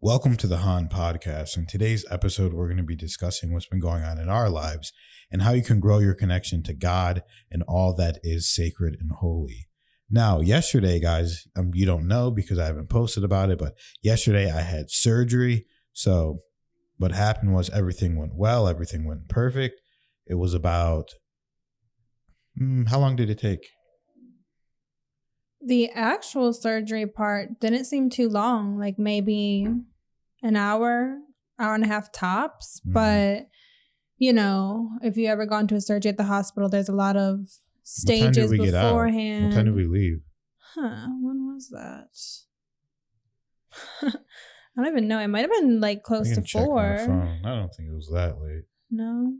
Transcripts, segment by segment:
Welcome to the Han Podcast. In today's episode, we're going to be discussing what's been going on in our lives and how you can grow your connection to God and all that is sacred and holy. Now, yesterday, guys, you don't know because I haven't posted about it, but yesterday I had surgery. So what happened was everything went well. Everything went perfect. It was about, how long did it take? The actual surgery part didn't seem too long, like maybe an hour and a half tops. Mm-hmm. But, you know, if you ever gone to a surgery at the hospital, there's a lot of stages beforehand. What time did we leave? When was that? I don't even know. It might have been like close to 4. I don't think it was that late. No.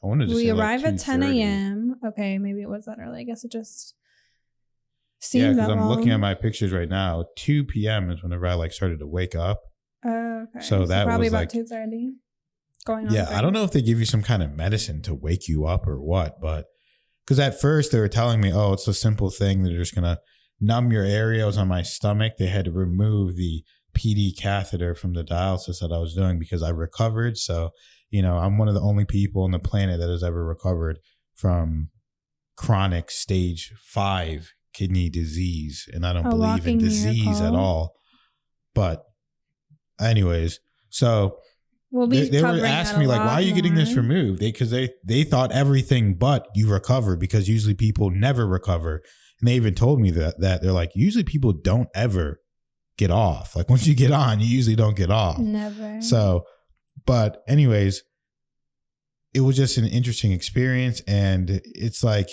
I wanted to we say arrive like at 10 a.m. Okay, maybe it was that early. I guess it just... Yeah, because I'm looking at my pictures right now. 2 p.m. is whenever I started to wake up. Okay. So that probably was about 2:30. Going on. Yeah, I don't know if they give you some kind of medicine to wake you up or what, but because at first they were telling me, oh, it's a simple thing. They're just going to numb your areas on my stomach. They had to remove the PD catheter from the dialysis that I was doing because I recovered. So, you know, I'm one of the only people on the planet that has ever recovered from chronic stage 5 kidney disease, and I don't believe in disease at all. But anyways, so they were asking me like, why are you getting this removed? Because they thought everything but you recover, because usually people never recover. And they even told me that they're like, usually people don't ever get off. Like once you get on, you usually don't get off. Never. So, but anyways, it was just an interesting experience. And it's like,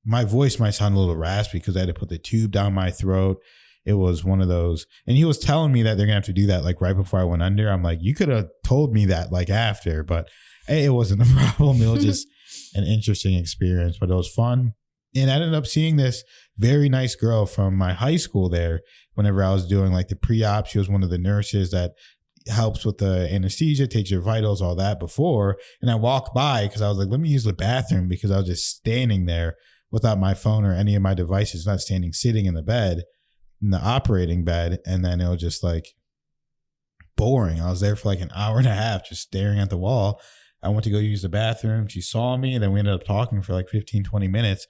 my voice might sound a little raspy because I had to put the tube down my throat. It was one of those. And he was telling me that they're going to have to do that like right before I went under. I'm like, you could have told me that like after, but hey, it wasn't a problem. It was just an interesting experience, but it was fun. And I ended up seeing this very nice girl from my high school there whenever I was doing like the pre-op. She was one of the nurses that helps with the anesthesia, takes your vitals, all that before. And I walked by because I was like, let me use the bathroom, because I was just standing there without my phone or any of my devices, not sitting in the bed, in the operating bed. And then it was just like boring. I was there for like an hour and a half, just staring at the wall. I went to go use the bathroom. She saw me, and then we ended up talking for like 15, 20 minutes.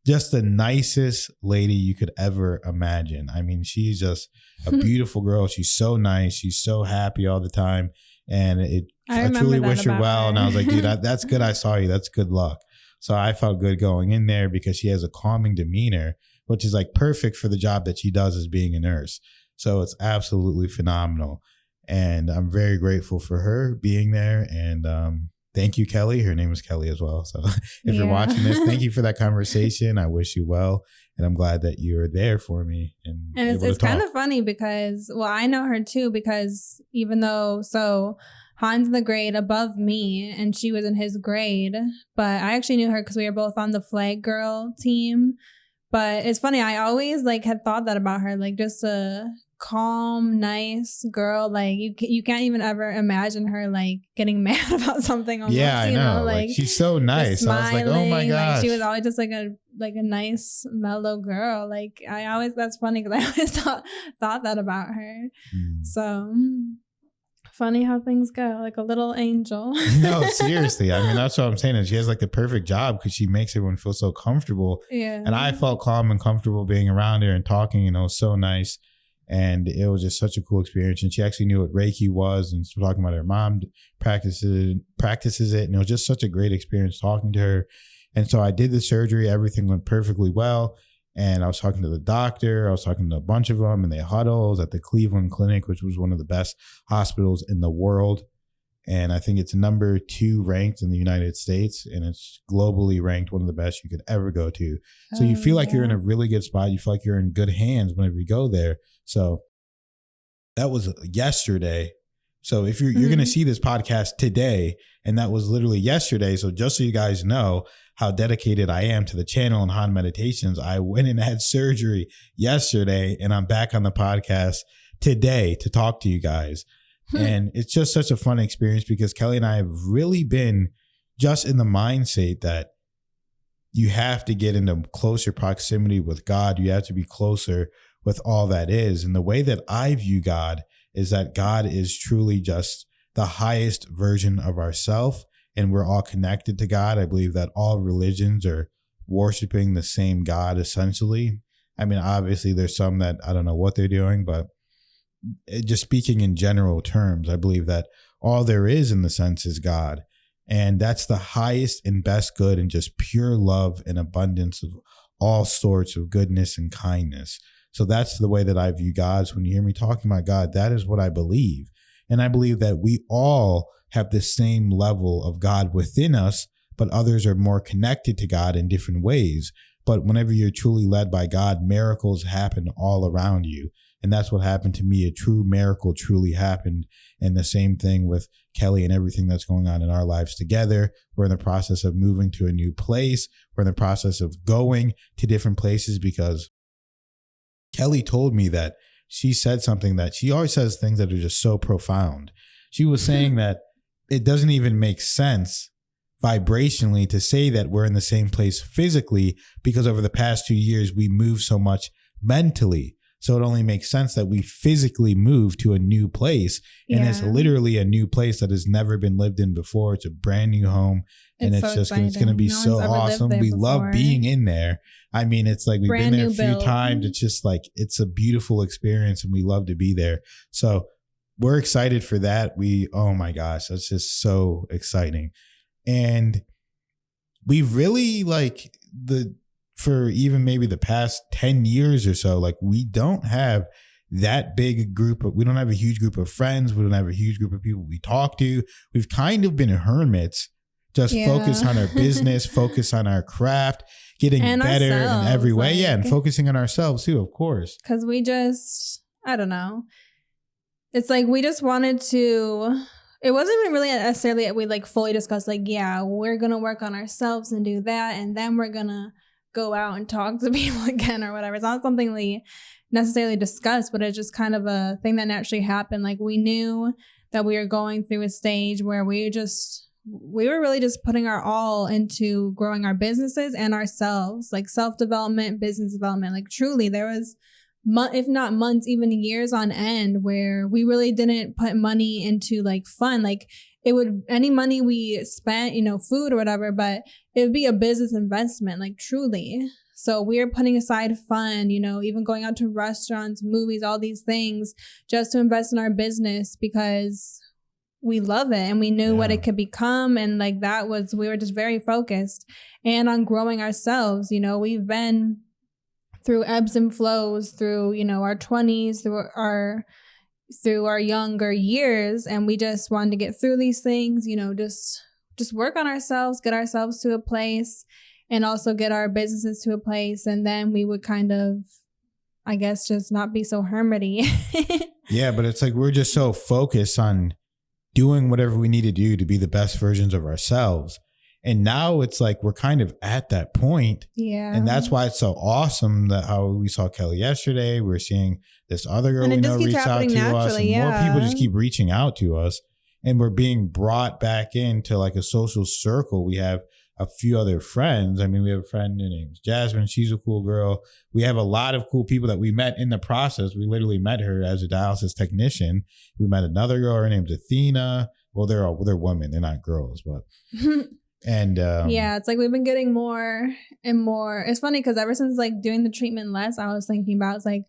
Just the nicest lady you could ever imagine. I mean, she's just a beautiful girl. She's so nice. She's so happy all the time. And I truly wish her well. And I was like, dude, that's good. I saw you. That's good luck. So I felt good going in there because she has a calming demeanor, which is like perfect for the job that she does as being a nurse. So it's absolutely phenomenal. And I'm very grateful for her being there. And thank you, Kelly. Her name is Kelly as well. So if you're watching this, thank you for that conversation. I wish you well. And I'm glad that you're there for me. And it's kind of funny because, well, I know her too, because even though, Han's in the grade above me and she was in his grade, but I actually knew her because we were both on the flag girl team. But it's funny, I always like had thought that about her, like just a calm, nice girl. Like you can't even ever imagine her like getting mad about something. Almost, yeah, I know. Like she's so nice. Smiling, I was like, oh my gosh. Like, she was always just like a nice, mellow girl. Like that's funny because I always thought that about her. So funny how things go, like a little angel. No, seriously. I mean, that's what I'm saying. And she has like the perfect job because she makes everyone feel so comfortable. Yeah. And I felt calm and comfortable being around her and talking, and it was so nice. And it was just such a cool experience. And she actually knew what Reiki was and talking about her mom practices it. And it was just such a great experience talking to her. And so I did the surgery. Everything went perfectly well. And I was talking to the doctor. I was talking to a bunch of them, and they huddles at the Cleveland Clinic, which was one of the best hospitals in the world. And I think it's number 2 ranked in the United States, and it's globally ranked one of the best you could ever go to. So you feel like you're in a really good spot. You feel like you're in good hands whenever you go there. So that was yesterday. So if you're going to see this podcast today, and that was literally yesterday. So just so you guys know how dedicated I am to the channel and Han Meditations, I went and had surgery yesterday, and I'm back on the podcast today to talk to you guys. And it's just such a fun experience because Kelly and I have really been just in the mindset that you have to get into closer proximity with God. You have to be closer with all that is. And the way that I view God is that God is truly just the highest version of ourself, and we're all connected to God. I believe that all religions are worshiping the same God essentially. I mean, obviously there's some that I don't know what they're doing, but just speaking in general terms, I believe that all there is in the sense is God. And that's the highest and best good, and just pure love and abundance of all sorts of goodness and kindness. So that's the way that I view God. So when you hear me talking about God, that is what I believe. And I believe that we all have the same level of God within us, but others are more connected to God in different ways. But whenever you're truly led by God, miracles happen all around you. And that's what happened to me. A true miracle truly happened. And the same thing with Kelly and everything that's going on in our lives together. We're in the process of moving to a new place. We're in the process of going to different places, because Kelly told me that she said something that she always says things that are just so profound. She was saying that it doesn't even make sense vibrationally to say that we're in the same place physically, because over the past 2 years, we moved so much mentally. So it only makes sense that we physically move to a new place. And it's literally a new place that has never been lived in before. It's a brand new home. And it's just, it's going to be so awesome. We love being in there. I mean, it's like we've been there a few times. It's just like, it's a beautiful experience and we love to be there. So we're excited for that. Oh my gosh, that's just so exciting. And we've really for even maybe the past 10 years or so, like we don't have that big a group we don't have a huge group of friends. We don't have a huge group of people we talk to. We've kind of been hermits, just focus on our business, focus on our craft, getting better in every way. Yeah. And focusing on ourselves too, of course. Cause we just, I don't know. It's like, we just wanted to, it wasn't even really necessarily that we like fully discussed like, yeah, we're going to work on ourselves and do that. And then we're going to go out and talk to people again or whatever. It's not something we necessarily discussed, but it's just kind of a thing that naturally happened. Like we knew that we were going through a stage where we were really just putting our all into growing our businesses and ourselves, like self-development, business development. Like truly there was if not months, even years on end where we really didn't put money into like fun. Like any money we spent, food or whatever, but it would be a business investment, like truly. So we're putting aside fun, even going out to restaurants, movies, all these things just to invest in our business because we love it and we knew what it could become. And like we were just very focused and on growing ourselves. We've been through ebbs and flows through, our 20s, through our younger years. And we just wanted to get through these things, just work on ourselves, get ourselves to a place and also get our businesses to a place. And then we would kind of, I guess, just not be so hermity. Yeah, but it's like we're just so focused on doing whatever we need to do to be the best versions of ourselves. And now it's like we're kind of at that point. Yeah. And that's why it's so awesome that how we saw Kelly yesterday. We're seeing this other girl we know reach out to us. And more people just keep reaching out to us. And we're being brought back into like a social circle. We have a few other friends. I mean, we have a friend, her name's Jasmine. She's a cool girl. We have a lot of cool people that we met in the process. We literally met her as a dialysis technician. We met another girl. Her name's Athena. Well, they're women. They're not girls, but... And it's like we've been getting more and more. It's funny because ever since like doing the treatment less, I was thinking about it's like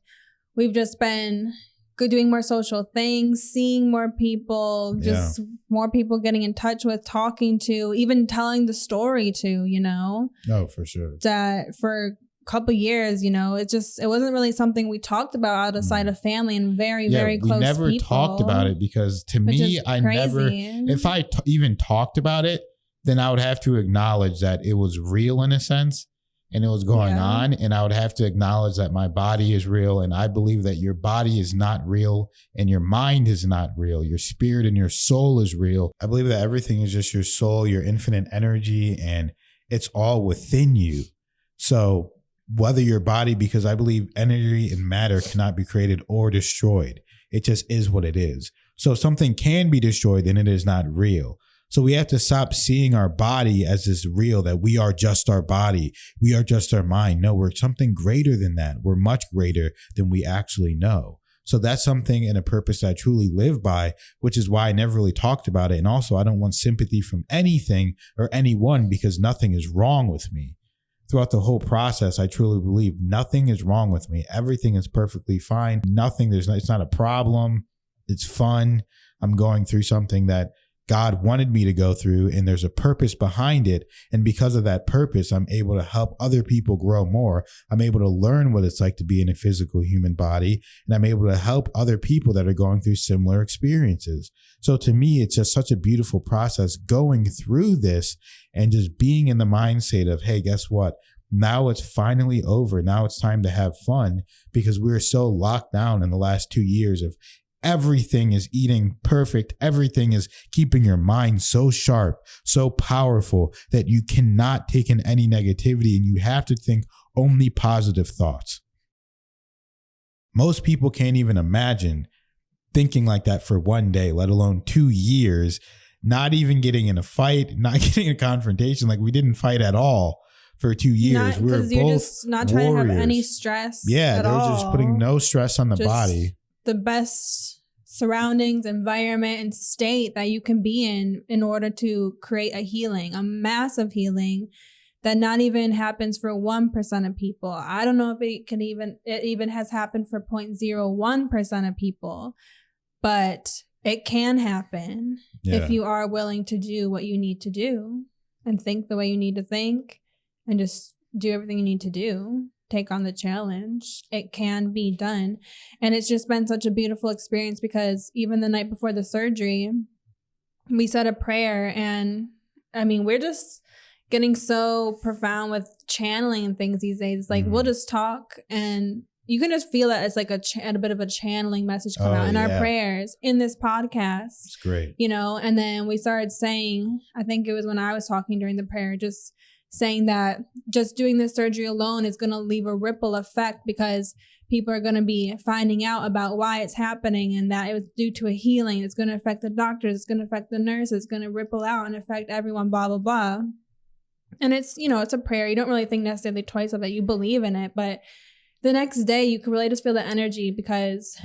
we've just been doing more social things, seeing more people, just more people getting in touch with, talking to, even telling the story to, Oh, for sure. That for a couple years, it wasn't really something we talked about outside of family and very close people. We never talked about it because to me, if I even talked about it, then I would have to acknowledge that it was real in a sense and it was going on. And I would have to acknowledge that my body is real. And I believe that your body is not real and your mind is not real. Your spirit and your soul is real. I believe that everything is just your soul, your infinite energy, and it's all within you. So whether your body, because I believe energy and matter cannot be created or destroyed. It just is what it is. So if something can be destroyed, then it is not real. So we have to stop seeing our body as this real, that we are just our body. We are just our mind. No, we're something greater than that. We're much greater than we actually know. So that's something and a purpose that I truly live by, which is why I never really talked about it. And also I don't want sympathy from anything or anyone because nothing is wrong with me. Throughout the whole process, I truly believe nothing is wrong with me. Everything is perfectly fine. It's not a problem. It's fun. I'm going through something that God wanted me to go through, and there's a purpose behind it. And because of that purpose, I'm able to help other people grow more. I'm able to learn what it's like to be in a physical human body, and I'm able to help other people that are going through similar experiences. So to me, it's just such a beautiful process going through this and just being in the mindset of, hey, guess what? Now it's finally over. Now it's time to have fun, because we were so locked down in the last 2 years of everything is eating perfect. Everything is keeping your mind so sharp, so powerful that you cannot take in any negativity, and you have to think only positive thoughts. Most people can't even imagine thinking like that for one day, let alone 2 years, not even getting in a fight, not getting a confrontation. Like, we didn't fight at all for 2 years. We were both you're just not trying to have any stress. Yeah, they were just putting no stress on the body. The best surroundings, environment, and state that you can be in order to create a healing, a massive healing that not even happens for 1% of people. I don't know if it even has happened for 0.01% of people, but it can happen if you are willing to do what you need to do and think the way you need to think and just do everything you need to do. Take on the challenge. It can be done. And it's just been such a beautiful experience, because even the night before the surgery, we said a prayer, and I mean, we're just getting so profound with channeling and things these days. Like, we'll just talk and you can just feel that it's like a bit of a channeling message come out in our prayers in this podcast. It's great. You know, and then we started saying, I think it was when I was talking during the prayer, just saying that just doing this surgery alone is going to leave a ripple effect, because people are going to be finding out about why it's happening, and that it was due to a healing. It's going to affect the doctors. It's going to affect the nurses. It's going to ripple out and affect everyone, blah, blah, blah. And it's, you know, it's a prayer. You don't really think necessarily twice of it. You believe in it. But the next day you can really just feel the energy, because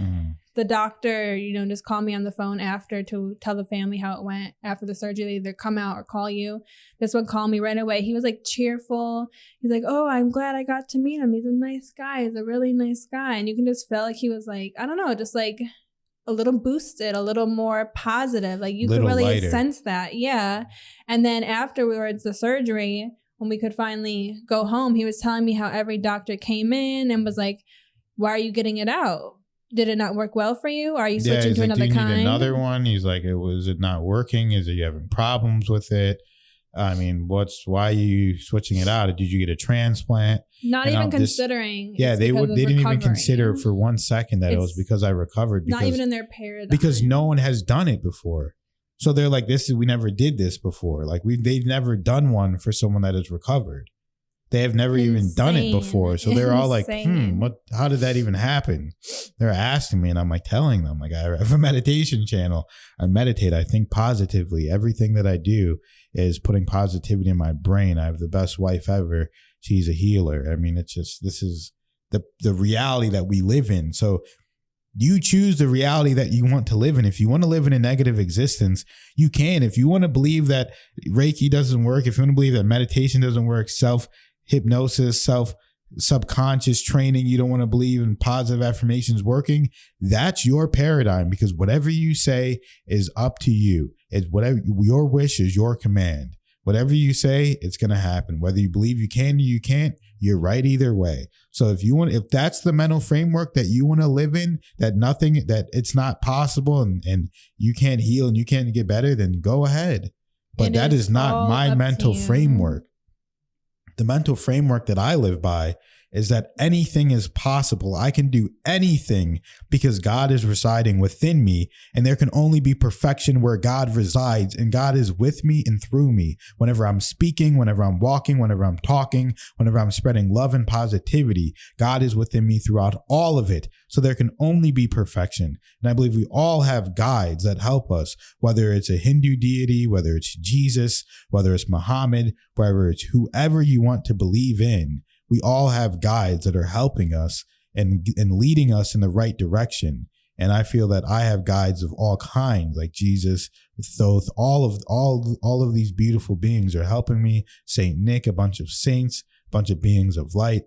the doctor, you know, just called me on the phone after to tell the family how it went after the surgery. They either come out or call you. This one called me right away. He was like cheerful. He's like, oh, I'm glad I got to meet him. He's a nice guy. He's a really nice guy. And you can just feel like he was like, I don't know, just like a little boosted, a little more positive. Like, you could really lighter. Sense that. Yeah. And then afterwards, the surgery, when we could finally go home, he was telling me how every doctor came in and was like, why are you getting it out? Did it not work well for you? Are you switching to another kind? Need another one? He's like, was it not working? Is it you having problems with it? I mean, why are you switching it out? Did you get a transplant? Not even considering. Yeah, they didn't even consider for 1 second that it was because I recovered. Not even in their paradigm. Because no one has done it before. So they're like, we never did this before. Like, they've never done one for someone that has recovered. They have never even done it before. So they're all like, how did that even happen? They're asking me, and I'm like telling them, like, I have a meditation channel. I meditate. I think positively. Everything that I do is putting positivity in my brain. I have the best wife ever. She's a healer. I mean, it's just, this is the reality that we live in. So you choose the reality that you want to live in. If you want to live in a negative existence, you can. If you want to believe that Reiki doesn't work, if you want to believe that meditation doesn't work, self-hypnosis, subconscious training, you don't want to believe in positive affirmations working, that's your paradigm, because whatever you say is up to you. It's whatever your wish is your command. Whatever you say, it's going to happen. Whether you believe you can or you can't, you're right either way. So if that's the mental framework that you want to live in, that it's not possible and you can't heal and you can't get better, then go ahead. But that is not my mental framework. The mental framework that I live by is that anything is possible. I can do anything because God is residing within me, and there can only be perfection where God resides, and God is with me and through me. Whenever I'm speaking, whenever I'm walking, whenever I'm talking, whenever I'm spreading love and positivity, God is within me throughout all of it. So there can only be perfection. And I believe we all have guides that help us, whether it's a Hindu deity, whether it's Jesus, whether it's Muhammad, whether it's whoever you want to believe in. We all have guides that are helping us and leading us in the right direction. And I feel that I have guides of all kinds, like Jesus, Thoth, all of these beautiful beings are helping me. Saint Nick, a bunch of saints, a bunch of beings of light.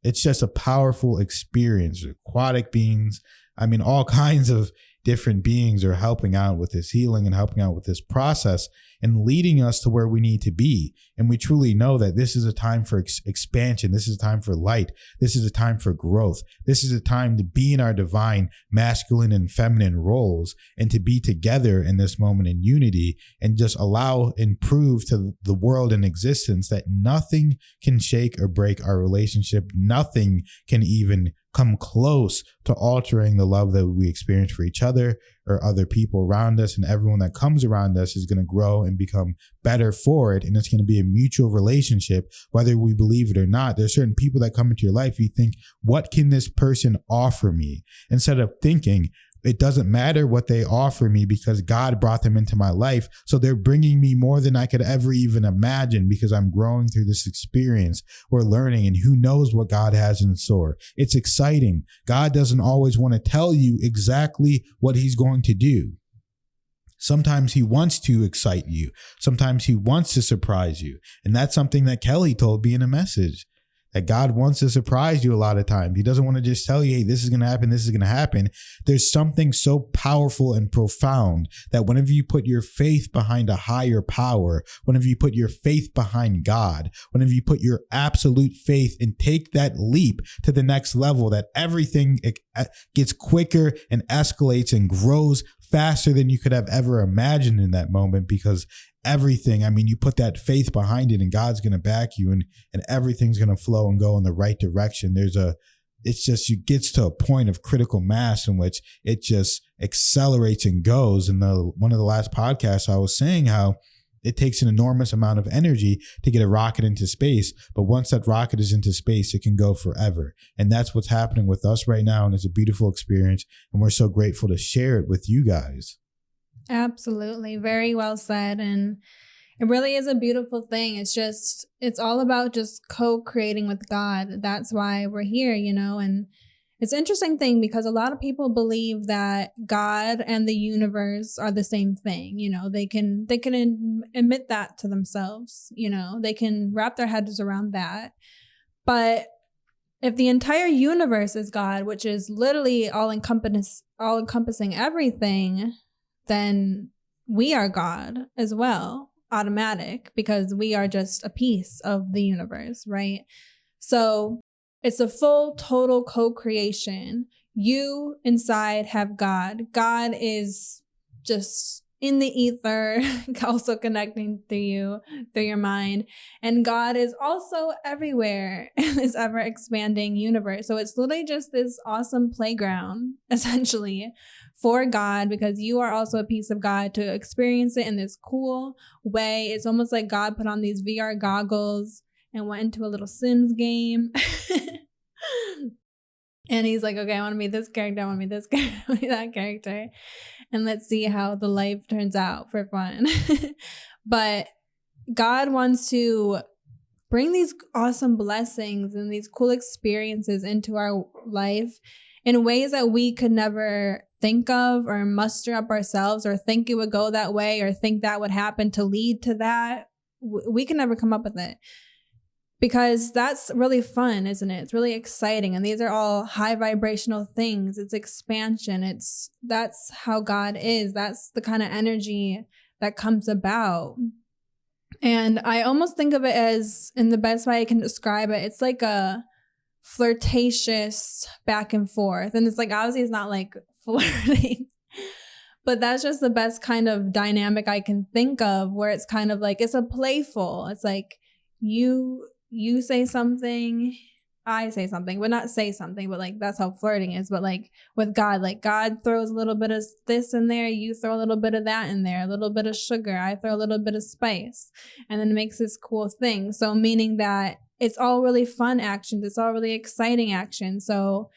It's just a powerful experience. Aquatic beings, I mean, all kinds of different beings are helping out with this healing and helping out with this process and leading us to where we need to be. And we truly know that this is a time for expansion. This is a time for light. This is a time for growth. This is a time to be in our divine masculine and feminine roles and to be together in this moment in unity and just allow and prove to the world in existence that nothing can shake or break our relationship. Nothing can even come close to altering the love that we experience for each other or other people around us, and everyone that comes around us is going to grow and become better for it. And it's going to be a mutual relationship, whether we believe it or not. There's certain people that come into your life. You think, what can this person offer me? Instead of thinking, it doesn't matter what they offer me because God brought them into my life. So they're bringing me more than I could ever even imagine because I'm growing through this experience. We're learning, and who knows what God has in store. It's exciting. God doesn't always want to tell you exactly what he's going to do. Sometimes he wants to excite you. Sometimes he wants to surprise you. And that's something that Kelly told me in a message. That God wants to surprise you a lot of times. He doesn't want to just tell you, hey, this is going to happen, this is going to happen. There's something so powerful and profound that whenever you put your faith behind a higher power, whenever you put your faith behind God, whenever you put your absolute faith and take that leap to the next level, that everything gets quicker and escalates and grows faster than you could have ever imagined in that moment, because everything, I mean, you put that faith behind it and God's going to back you, and everything's going to flow and go in the right direction. It's just, you gets to a point of critical mass in which it just accelerates and goes. And one of the last podcasts I was saying how it takes an enormous amount of energy to get a rocket into space. But once that rocket is into space, it can go forever. And that's what's happening with us right now. And it's a beautiful experience. And we're so grateful to share it with you guys. Absolutely. Very well said. And it really is a beautiful thing. It's all about just co-creating with God. That's why we're here, and it's an interesting thing because a lot of people believe that God and the universe are the same thing. They can admit that to themselves. They can wrap their heads around that. But if the entire universe is God, which is literally all encompassing everything, then we are God as well, automatic, because we are just a piece of the universe, right? So it's a full, total co-creation. You inside have God. God is just in the ether, also connecting through you, through your mind. And God is also everywhere in this ever-expanding universe. So it's literally just this awesome playground, essentially, for God, because you are also a piece of God to experience it in this cool way. It's almost like God put on these VR goggles and went into a little Sims game. And he's like, okay, I want to meet this character. I want to meet this character. I want to meet that character. And let's see how the life turns out for fun. But God wants to bring these awesome blessings and these cool experiences into our life in ways that we could never think of or muster up ourselves or think it would go that way or think that would happen to lead to that. We can never come up with it. Because that's really fun, isn't it? It's really exciting. And these are all high vibrational things. It's expansion. That's how God is. That's the kind of energy that comes about. And I almost think of it as, in the best way I can describe it, it's like a flirtatious back and forth. And it's like, obviously it's not like flirting, but that's just the best kind of dynamic I can think of, where it's kind of like, it's a playful, it's like you say something, I say something, but not say something, but like that's how flirting is. But like with God, like God throws a little bit of this in there, you throw a little bit of that in there, a little bit of sugar, I throw a little bit of spice, and then it makes this cool thing. So meaning that it's all really fun actions, it's all really exciting action. So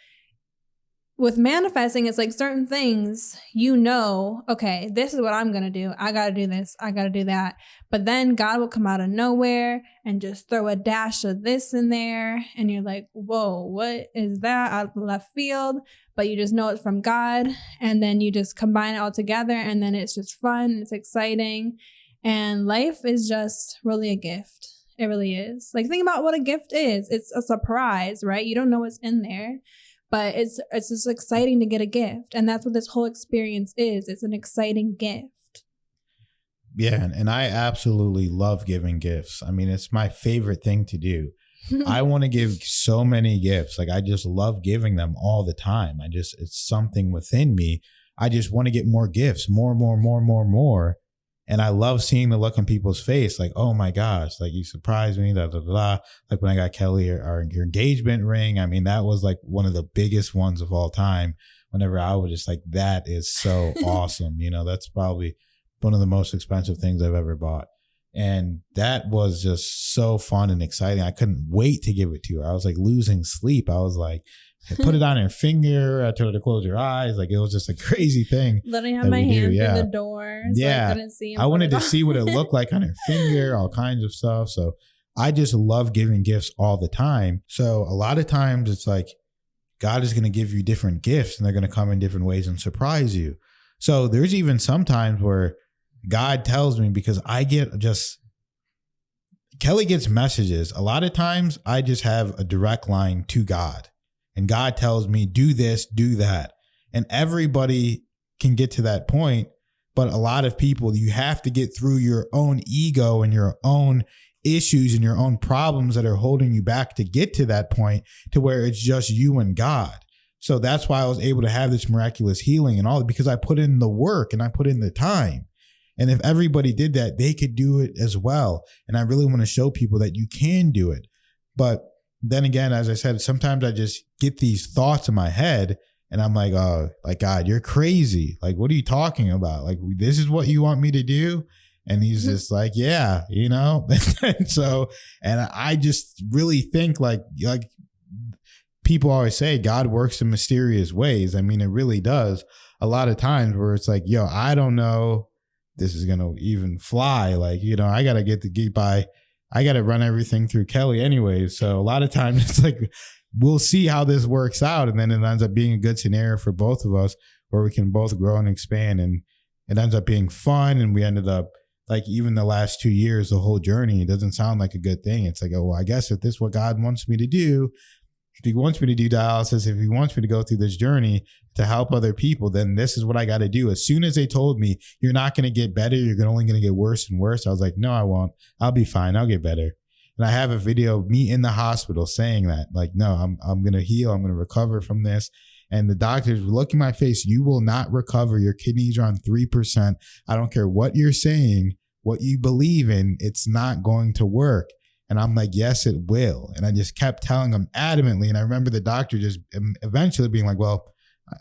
with manifesting, it's like certain things, okay, this is what I'm going to do. I got to do this. I got to do that. But then God will come out of nowhere and just throw a dash of this in there. And you're like, whoa, what is that out of left field? But you just know it's from God. And then you just combine it all together. And then it's just fun. It's exciting. And life is just really a gift. It really is. Like, think about what a gift is. It's a surprise, right? You don't know what's in there. But it's just exciting to get a gift. And that's what this whole experience is. It's an exciting gift. Yeah. And I absolutely love giving gifts. I mean, it's my favorite thing to do. I want to give so many gifts. Like, I just love giving them all the time. It's something within me. I just want to get more gifts, more. And I love seeing the look on people's face, like, oh my gosh, like, you surprised me, da, da, da, da. Like when I got Kelly our engagement ring. I mean, that was like one of the biggest ones of all time. Whenever I was just like, that is so awesome. You know, that's probably one of the most expensive things I've ever bought. And that was just so fun and exciting. I couldn't wait to give it to her. I was like losing sleep. I was like, I put it on her finger. I told her to close her eyes. Like, it was just a crazy thing. Literally had my hand through the door. So I couldn't see him. I wanted to see what it looked like on her finger, all kinds of stuff. So I just love giving gifts all the time. So a lot of times it's like, God is going to give you different gifts and they're going to come in different ways and surprise you. So there's even some times where God tells me, because Kelly gets messages. A lot of times I just have a direct line to God. And God tells me, do this, do that. And everybody can get to that point. But a lot of people, you have to get through your own ego and your own issues and your own problems that are holding you back to get to that point to where it's just you and God. So that's why I was able to have this miraculous healing and all, because I put in the work and I put in the time. And if everybody did that, they could do it as well. And I really want to show people that you can do it. But then again, as I said, sometimes I just get these thoughts in my head and I'm like, oh, like, God, you're crazy. Like, what are you talking about? Like, this is what you want me to do? And he's just like, yeah, you know? and I just really think like people always say God works in mysterious ways. I mean, it really does. A lot of times where it's like, yo, I don't know this is going to even fly. Like, you know, I got to get by. I got to run everything through Kelly anyway. So a lot of times it's like, we'll see how this works out. And then it ends up being a good scenario for both of us where we can both grow and expand. And it ends up being fun. And we ended up like, even the last 2 years, the whole journey, it doesn't sound like a good thing. It's like, oh, well, I guess if this is what God wants me to do, if he wants me to do dialysis, if he wants me to go through this journey to help other people, then this is what I got to do. As soon as they told me you're not going to get better, you're only going to get worse and worse, I was like, no, I won't. I'll be fine. I'll get better. And I have a video of me in the hospital saying that, like, no, I'm going to heal. I'm going to recover from this. And the doctors look in my face. You will not recover. Your kidneys are on 3%. I don't care what you're saying, what you believe in. It's not going to work. And I'm like, yes, it will. And I just kept telling them adamantly. And I remember the doctor just eventually being like, well,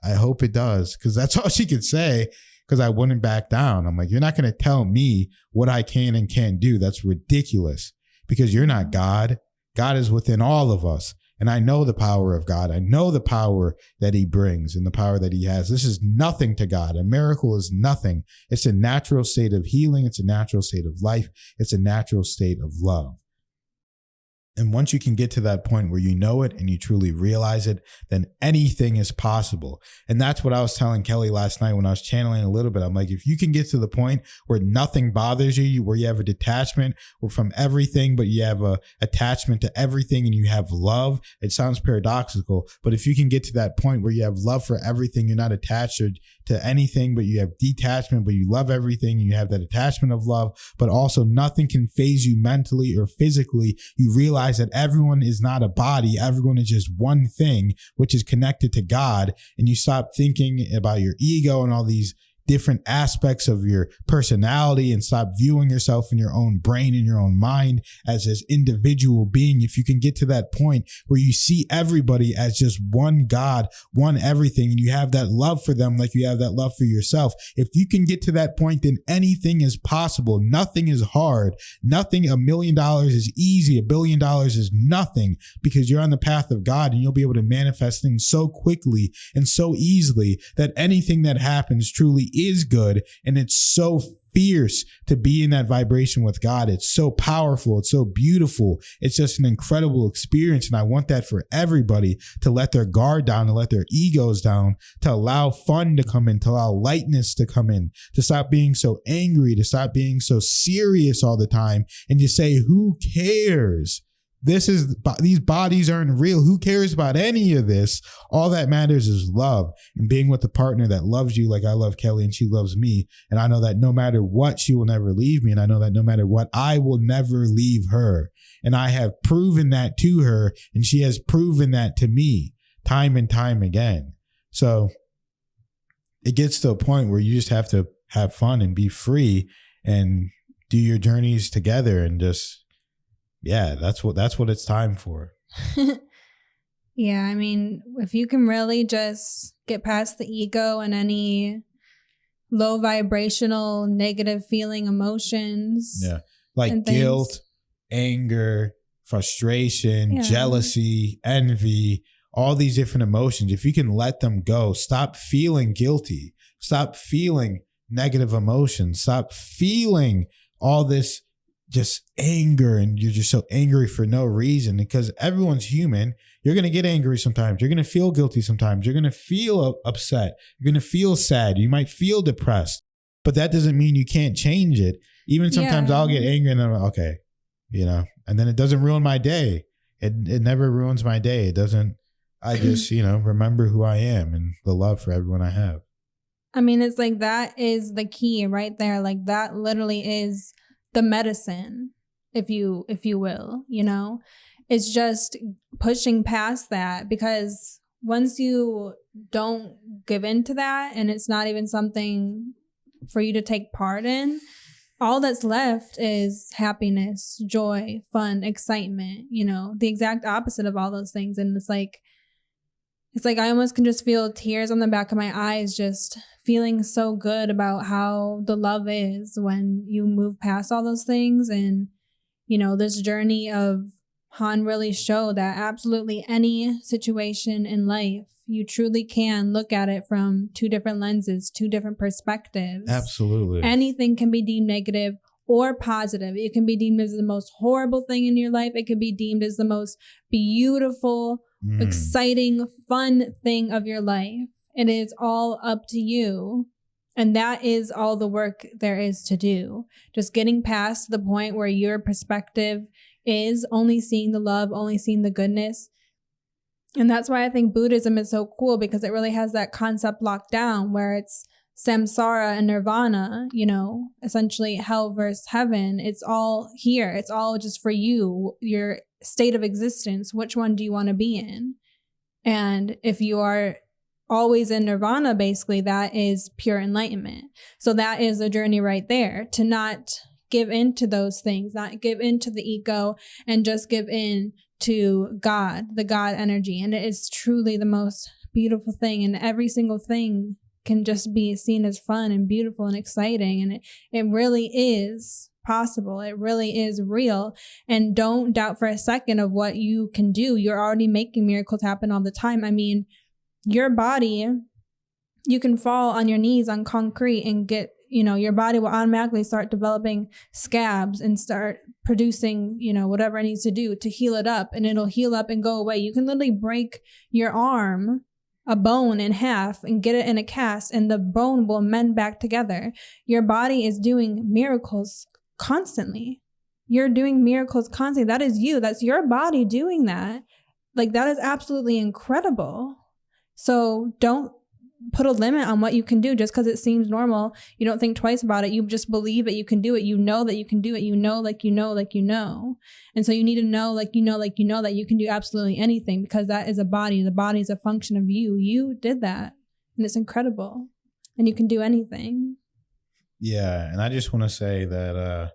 I hope it does. Because that's all she could say, because I wouldn't back down. I'm like, you're not going to tell me what I can and can't do. That's ridiculous, because you're not God. God is within all of us. And I know the power of God. I know the power that he brings and the power that he has. This is nothing to God. A miracle is nothing. It's a natural state of healing. It's a natural state of life. It's a natural state of love. And once you can get to that point where you know it and you truly realize it, then anything is possible. And that's what I was telling Kelly last night when I was channeling a little bit. I'm like, if you can get to the point where nothing bothers you, where you have a detachment from everything, but you have a attachment to everything and you have love, it sounds paradoxical. But if you can get to that point where you have love for everything, you're not attached to anything, but you have detachment, but you love everything, and you have that attachment of love, but also nothing can phase you mentally or physically. You realize that everyone is not a body. Everyone is just one thing, which is connected to God. And you stop thinking about your ego and all these different aspects of your personality and stop viewing yourself in your own brain and your own mind as this individual being, if you can get to that point where you see everybody as just one God, one everything, and you have that love for them like you have that love for yourself, if you can get to that point, then anything is possible. Nothing is hard. Nothing, $1 million is easy. $1 billion is nothing, because you're on the path of God, and you'll be able to manifest things so quickly and so easily that anything that happens truly is good. And it's so fierce to be in that vibration with God. It's so powerful. It's so beautiful. It's just an incredible experience. And I want that for everybody, to let their guard down, to let their egos down, to allow fun to come in, to allow lightness to come in, to stop being so angry, to stop being so serious all the time, and just say, who cares? These bodies aren't real. Who cares about any of this? All that matters is love, and being with a partner that loves you like I love Kelly and she loves me. And I know that no matter what, she will never leave me. And I know that no matter what, I will never leave her. And I have proven that to her, and she has proven that to me time and time again. So it gets to a point where you just have to have fun and be free and do your journeys together, and just, yeah, that's what it's time for. Yeah, I mean, if you can really just get past the ego and any low vibrational, negative feeling emotions. Yeah. Like guilt, anger, frustration, jealousy, envy, all these different emotions. If you can let them go, stop feeling guilty, stop feeling negative emotions, stop feeling all this just anger, and you're just so angry for no reason, because everyone's human. You're going to get angry sometimes. You're going to feel guilty sometimes. You're going to feel upset. You're going to feel sad. You might feel depressed, but that doesn't mean you can't change it. Even sometimes I'll get angry and I'm like, okay, and then it doesn't ruin my day. It never ruins my day. It doesn't. I just, remember who I am and the love for everyone I have. I mean, it's like, that is the key right there. Like, that literally is the medicine, if you will, it's just pushing past that, because once you don't give in to that, and it's not even something for you to take part in, all that's left is happiness, joy, fun, excitement, the exact opposite of all those things. And it's like I almost can just feel tears on the back of my eyes, just feeling so good about how the love is when you move past all those things. And, this journey of Han really showed that absolutely any situation in life, you truly can look at it from two different lenses, two different perspectives. Absolutely. Anything can be deemed negative or positive. It can be deemed as the most horrible thing in your life. It can be deemed as the most beautiful, exciting, fun thing of your life. It is all up to you. And that is all the work there is to do. Just getting past the point where your perspective is only seeing the love, only seeing the goodness. And that's why I think Buddhism is so cool, because it really has that concept locked down, where it's samsara and nirvana, essentially hell versus heaven. It's all here. It's all just for you, your state of existence. Which one do you want to be in? And if you are always in nirvana, basically, that is pure enlightenment. So that is a journey right there, to not give in to those things, not give in to the ego, and just give in to God, the God energy. And it is truly the most beautiful thing. And every single thing can just be seen as fun and beautiful and exciting. And it really is possible. It really is real. And don't doubt for a second of what you can do. You're already making miracles happen all the time. I mean, your body, you can fall on your knees on concrete and get, your body will automatically start developing scabs and start producing, whatever it needs to do to heal it up, and it'll heal up and go away. You can literally break your arm, a bone, in half and get it in a cast, and the bone will mend back together. Your body is doing miracles constantly. You're doing miracles constantly. That is you. That's your body doing that. Like, that is absolutely incredible. So don't put a limit on what you can do just because it seems normal. You don't think twice about it. You just believe that you can do it. You know that you can do it. You know, like you know, like you know. And so you need to know, like you know, like you know, that you can do absolutely anything, because that is a body. The body is a function of you. You did that. And it's incredible. and you can do anything. Yeah. And I just want to say that,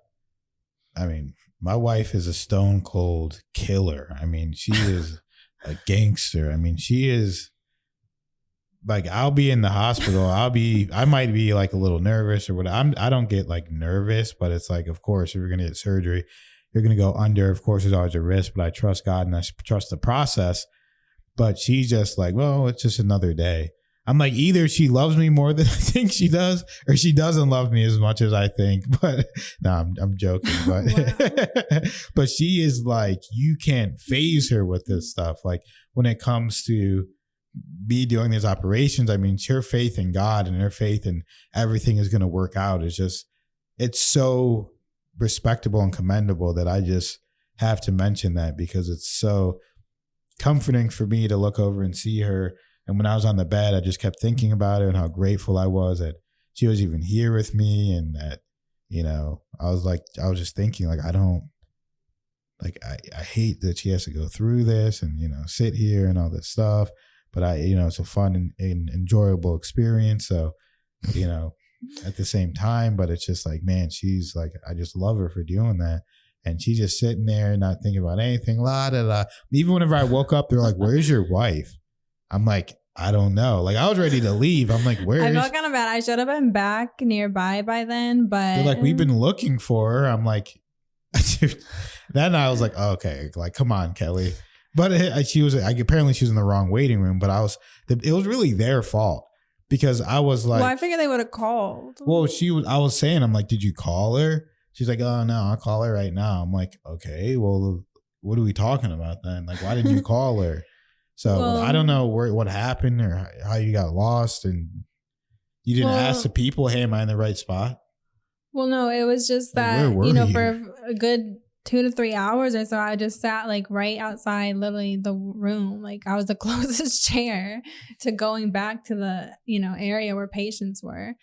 I mean, my wife is a stone cold killer. I mean, she is a gangster. I mean, she is like, I'll be in the hospital. I might be like a little nervous or whatever. I don't get like nervous, but it's like, of course, if you're going to get surgery, you're going to go under. Of course, there's always a risk, but I trust God and I trust the process. But she's just like, well, it's just another day. I'm like, either she loves me more than I think she does, or she doesn't love me as much as I think. But no, I'm joking. But Wow. but she is like, you can't phase her with this stuff. Like when it comes to me doing these operations, I mean, her faith in God and her faith in everything is going to work out is just, it's so respectable and commendable that I just have to mention that, because it's so comforting for me to look over and see her. And when I was on the bed, I just kept thinking about her and how grateful I was that she was even here with me. And that, you know, I was just thinking like, I hate that she has to go through this and, you know, sit here and all this stuff. But it's a fun and enjoyable experience. So, you know, at the same time, but it's just like, man, she's like, I just love her for doing that. And she's just sitting there not thinking about anything. La da da. Even whenever I woke up, they're like, "Where's your wife?" I'm like, I don't know. Like I was ready to leave. I'm like, where? I felt kind of bad. I should have been back nearby by then, but they're like, we've been looking for her. I'm like, then I was like, oh, okay, like come on, Kelly. But apparently she was in the wrong waiting room. But it was really their fault, because I was like, well, I figured they would have called. Well, I was saying, I'm like, did you call her? She's like, oh no, I'll call her right now. I'm like, okay, well, what are we talking about then? Like, why didn't you call her? So I don't know what happened or how you got lost, and you didn't ask the people, hey, am I in the right spot? Well, no, it was just that, for a good 2 to 3 hours or so, I just sat like right outside literally the room. Like I was the closest chair to going back to the, area where patients were.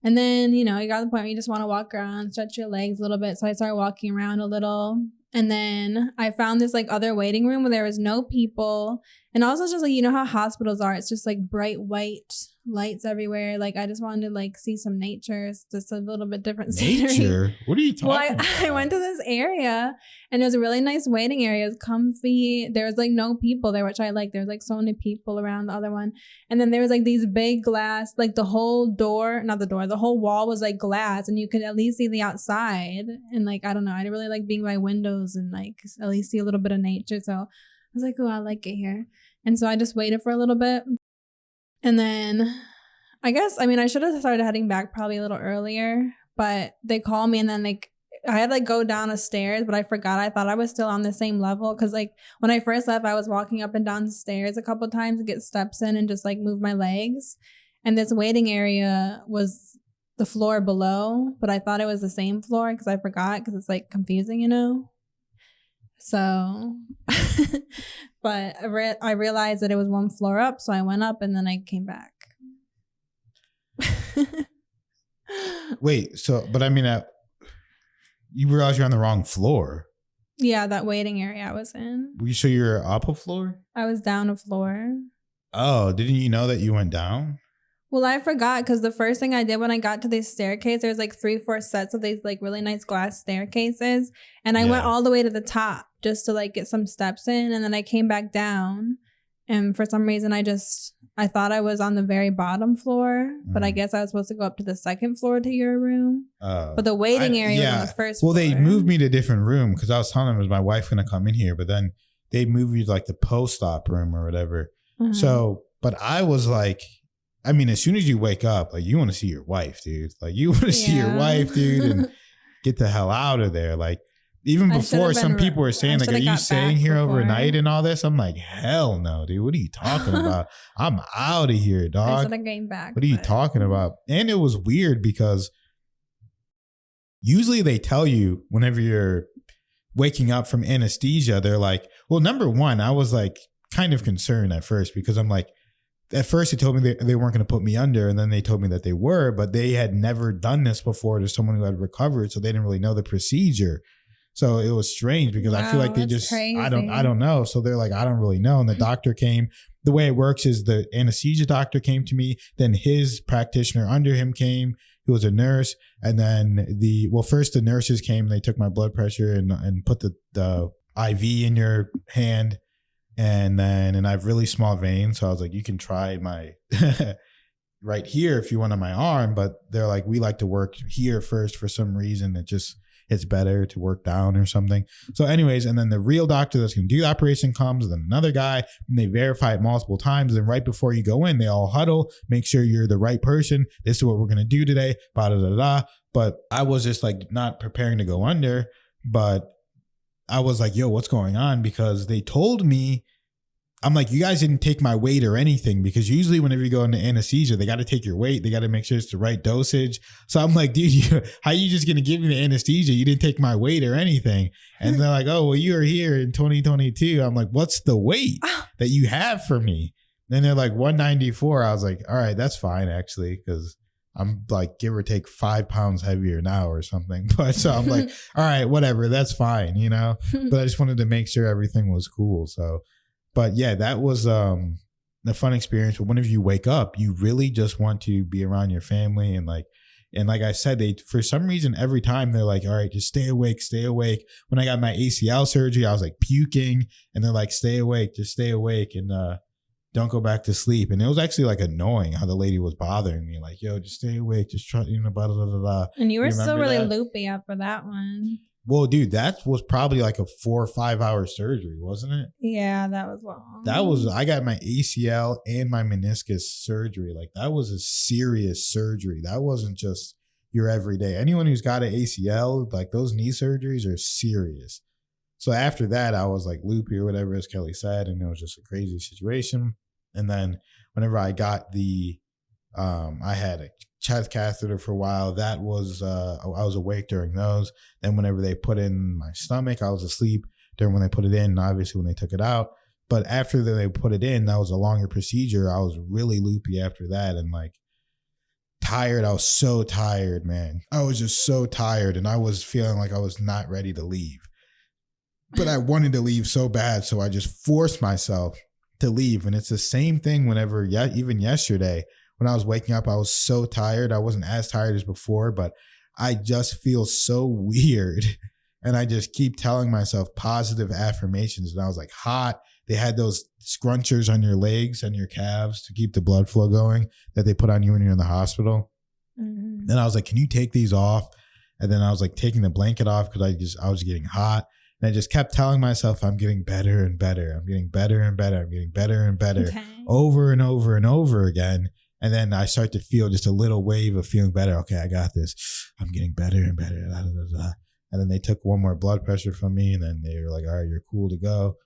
And then, you got to the point where you just want to walk around, stretch your legs a little bit. So I started walking around a little. And then I found this like other waiting room where there was no people. And also just like, how hospitals are. It's just like bright white lights everywhere. Like I just wanted to like see some nature. It's just a little bit different scenery. Nature? What are you talking about? I went to this area and it was a really nice waiting area. It was comfy. There was like no people there, which I like. There was like so many people around the other one. And then there was like these big glass, like the whole wall was like glass, and you could at least see the outside. And like, I don't know, I really like being by windows and like at least see a little bit of nature. So I was like, oh, I like it here. And so I just waited for a little bit. And then I should have started heading back probably a little earlier, but they called me and then I had like go down a stairs, but I forgot. I thought I was still on the same level. Cause like when I first left, I was walking up and down the stairs a couple of times to get steps in and just like move my legs. And this waiting area was the floor below, but I thought it was the same floor because I forgot, because it's like confusing, So, but I realized that it was one floor up. So I went up and then I came back. Wait, but I mean, you realize you're on the wrong floor. Yeah, that waiting area I was in. Were you sure you're up a floor? I was down a floor. Oh, didn't you know that you went down? Well, I forgot, because the first thing I did when I got to this staircase, there was like 3-4 sets of these like really nice glass staircases. And I went all the way to the top just to like get some steps in. And then I came back down. And for some reason, I thought I was on the very bottom floor, but I guess I was supposed to go up to the second floor to your room. But the waiting area was on the first floor. Well, they moved me to a different room because I was telling them, was my wife going to come in here? But then they moved me to like the post-op room or whatever. So, but I was like, I mean, as soon as you wake up, like you want to see your wife, dude. Like you want to see your wife, dude, and get the hell out of there. Like even before, some people were saying like, are you staying here overnight and all this? I'm like, hell no, dude. What are you talking about? I'm out of here, dog. I should have came back. What are you talking about? And it was weird because usually they tell you whenever you're waking up from anesthesia, they're like, well, number one, I was like kind of concerned at first because I'm like, at first they told me they weren't going to put me under, and then they told me that they were, but they had never done this before to someone who had recovered, so they didn't really know the procedure. So it was strange because I feel like they just, crazy. I don't know. So they're like, I don't really know. And the doctor came. The way it works is the anesthesia doctor came to me. Then his practitioner under him came, who was a nurse. And then first the nurses came and they took my blood pressure and put the IV in your hand. And I have really small veins. So I was like, you can try my right here if you want on my arm. But they're like, we like to work here first for some reason. It's better to work down or something. So anyways, and then the real doctor that's going to do the operation comes, and then another guy, and they verify it multiple times. And right before you go in, they all huddle, make sure you're the right person. This is what we're going to do today. But I was just like not preparing to go under, but I was like, yo, what's going on? Because they told me, I'm like, you guys didn't take my weight or anything, because usually whenever you go into anesthesia, they got to take your weight. They got to make sure it's the right dosage. So I'm like, dude, how are you just going to give me the anesthesia? You didn't take my weight or anything. And they're like, oh, well, you were here in 2022. I'm like, what's the weight that you have for me? And they're like 194. I was like, all right, that's fine, actually, because I'm like, give or take 5 pounds heavier now or something. But so I'm like, all right, whatever, that's fine, But I just wanted to make sure everything was cool. So, but yeah, that was a fun experience. But whenever you wake up, you really just want to be around your family. And like I said, for some reason, every time they're like, all right, just stay awake, stay awake. When I got my ACL surgery, I was like puking, and they're like, stay awake, just stay awake. And, don't go back to sleep. And it was actually like annoying how the lady was bothering me. Like, yo, just stay awake. Just try, blah, blah, blah, blah. And you were still really loopy after that one. Well, dude, that was probably like a 4 or 5 hour surgery, wasn't it? Yeah, that was long. I got my ACL and my meniscus surgery. Like, that was a serious surgery. That wasn't just your everyday. Anyone who's got an ACL, like those knee surgeries are serious. So after that, I was like loopy or whatever, as Kelly said, and it was just a crazy situation. And then whenever I got I had a chest catheter for a while. That was, I was awake during those. Then whenever they put in my stomach, I was asleep during when they put it in, and obviously when they took it out. But after they put it in, that was a longer procedure. I was really loopy after that and like tired. I was so tired, man. I was just so tired, and I was feeling like I was not ready to leave. But I wanted to leave so bad, so I just forced myself to leave. And it's the same thing whenever, even yesterday, when I was waking up, I was so tired. I wasn't as tired as before, but I just feel so weird. And I just keep telling myself positive affirmations. And I was like hot. They had those scrunchers on your legs and your calves to keep the blood flow going that they put on you when you're in the hospital. Mm-hmm. And I was like, can you take these off? And then I was like taking the blanket off because I was getting hot. And I just kept telling myself, I'm getting better and better. I'm getting better and better. I'm getting better and better over and over and over again. And then I start to feel just a little wave of feeling better. Okay, I got this. I'm getting better and better. Da, da, da, da. And then they took one more blood pressure from me. And then they were like, all right, you're cool to go.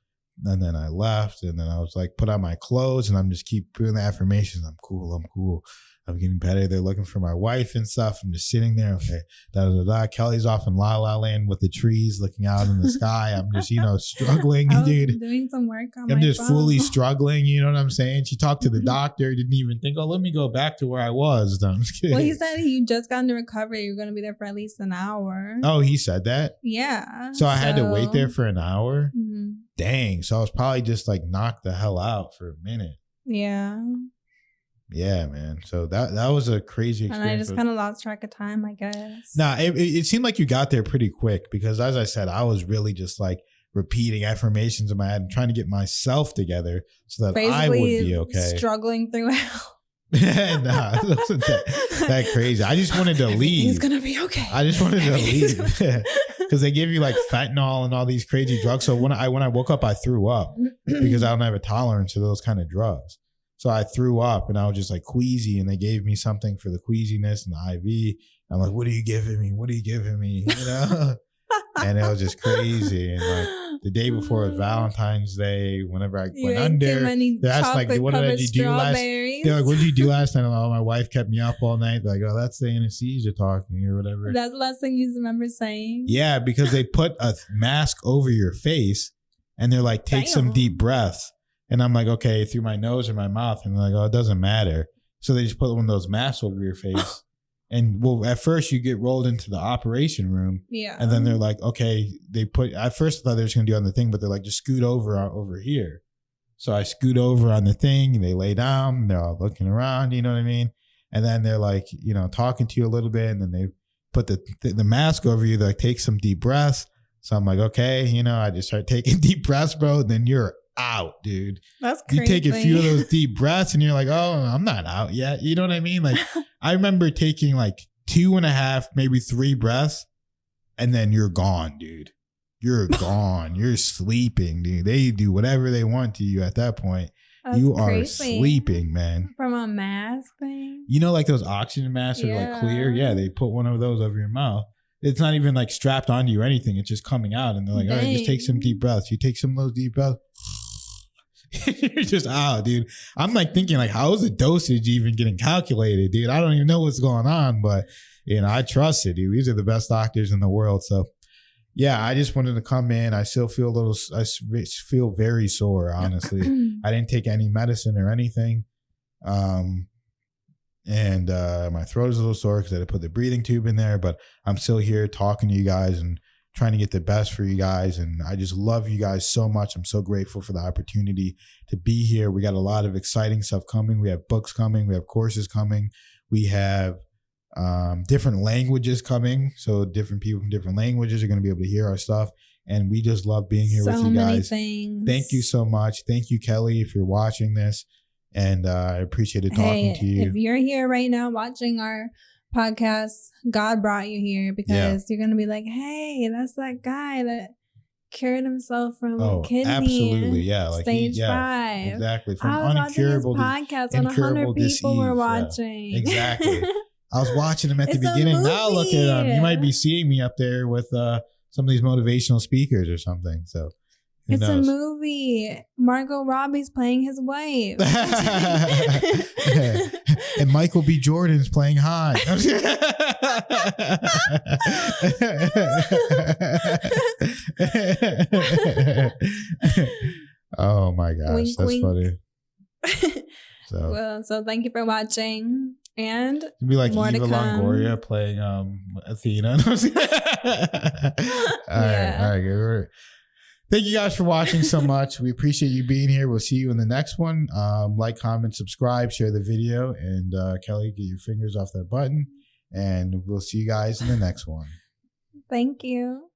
And then I left. And then I was like, put on my clothes. And I'm just keep doing the affirmations. I'm cool. I'm cool. I'm getting better. They're looking for my wife and stuff. I'm just sitting there. Okay. Da, da, da, da. Kelly's off in La La Land with the trees looking out in the sky. I'm just, struggling, dude. Doing some work on I'm just phone. fully struggling. You know what I'm saying? She talked to the doctor. Didn't even think, oh, let me go back to where I was. No, I'm just kidding. Well, he said he just got into recovery. You're going to be there for at least an hour. Oh, he said that? Yeah. So I had to wait there for an hour? Mm-hmm. Dang. So I was probably just like knocked the hell out for a minute. Yeah. Yeah, man. So that was a crazy experience. And I just kind of lost track of time, I guess. Nah, it seemed like you got there pretty quick because, as I said, I was really just like repeating affirmations in my head and trying to get myself together so that basically I would be okay. Struggling through hell. Nah, it wasn't that crazy. I just wanted to leave. He's going to be okay. I just wanted to leave because they give you like fentanyl and all these crazy drugs. So when I woke up, I threw up because I don't have a tolerance to those kind of drugs. So I threw up and I was just like queasy, and they gave me something for the queasiness and the IV. I'm like, what are you giving me? What are you giving me? And it was just crazy. And like the day before was Valentine's Day, whenever I went under, they asked like, what did you do last? They're like, what did you do last night? Oh, my wife kept me up all night. They're like, oh, that's the anesthesia talking or whatever. That's the last thing you remember saying? Yeah, because they put a mask over your face and they're like, take some deep breaths. And I'm like, okay, through my nose or my mouth. And they're like, oh, it doesn't matter. So they just put one of those masks over your face. And well, at first you get rolled into the operation room. Yeah. And then they're like, okay, at first I thought they were just going to do on the thing, but they're like, just scoot over here. So I scoot over on the thing and they lay down, they're all looking around, you know what I mean? And then they're like, you know, talking to you a little bit, and then they put the mask over you. They're like, take some deep breaths. So I'm like, okay, you know, I just start taking deep breaths, bro. Then you're out, dude. That's crazy. You take a few of those deep breaths and you're like, oh, I'm not out yet. You know what I mean? Like, I remember taking like 2.5, maybe 3 breaths, and then you're gone, dude. You're gone. You're sleeping, dude. They do whatever they want to you at that point. That's you are crazy. sleeping, man. From a mask thing? You know, like those oxygen masks are like clear? Yeah, they put one of those over your mouth. It's not even like strapped onto you or anything. It's just coming out. And they're like, all right, just take some deep breaths. You take some of those deep breaths. You're just out, dude. I'm like thinking, like, how is the dosage even getting calculated, dude? I don't even know what's going on, but, you know, I trust it, dude. These are the best doctors in the world. So, yeah, I just wanted to come in. I still feel I feel very sore, honestly. I didn't take any medicine or anything. And my throat is a little sore because I had to put the breathing tube in there, but I'm still here talking to you guys and trying to get the best for you guys. And I just love you guys so much. I'm so grateful for the opportunity to be here. We got a lot of exciting stuff coming. We have books coming. We have courses coming. We have different languages coming. So different people from different languages are going to be able to hear our stuff. And we just love being here with you guys. Things. Thank you so much. Thank you, Kelly, if you're watching this. And I appreciated talking to you. If you're here right now watching our podcast, God brought you here because you're going to be like, hey, that's that guy that cured himself from kidney. Absolutely. Yeah. Like stage 5. Exactly. From I was Incurable watching his podcast when 100 people were watching. Yeah, exactly. I was watching him at the beginning. Now look at him. You might be seeing me up there with some of these motivational speakers or something. So it's a movie. Margot Robbie's playing his wife. And Michael B. Jordan's playing Han. Oh my gosh, wink, that's wink. funny. So thank you for watching. And it'd be like Eva Longoria playing Athena. All right, good. Thank you guys for watching so much. We appreciate you being here. We'll see you in the next one. Like, comment, subscribe, share the video, and Kelly, get your fingers off that button. And we'll see you guys in the next one. Thank you.